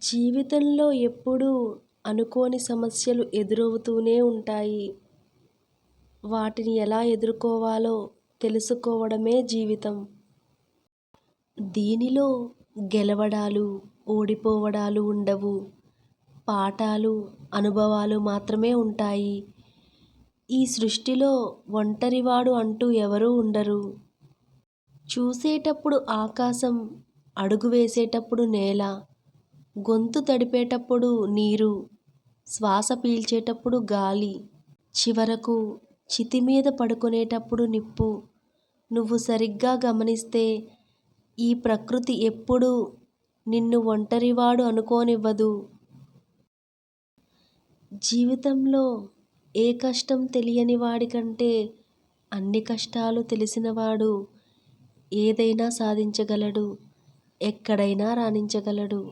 జీవితంలో ఎప్పుడూ అనుకోని సమస్యలు ఎదురవుతూనే ఉంటాయి. వాటిని ఎలా ఎదుర్కోవాలో తెలుసుకోవడమే జీవితం. దీనిలో గెలవడాలు, ఓడిపోవడాలు ఉండవు. పాఠాలు, అనుభవాలు మాత్రమే ఉంటాయి. ఈ సృష్టిలో ఒంటరివాడు అంటూ ఎవరూ ఉండరు. చూసేటప్పుడు ఆకాశం, అడుగు వేసేటప్పుడు నేల, గొంతు తడిపేటప్పుడు నీరు, శ్వాస పీల్చేటప్పుడు గాలి, చివరకు చితి మీద పడుకునేటప్పుడు నిప్పు. నువ్వు సరిగ్గా గమనిస్తే ఈ ప్రకృతి ఎప్పుడూ నిన్ను ఒంటరివాడు అనుకోనివ్వదు. జీవితంలో ఏ కష్టం తెలియని వాడికంటే అన్ని కష్టాలు తెలిసినవాడు ఏదైనా సాధించగలడు, ఎక్కడైనా రాణించగలడు.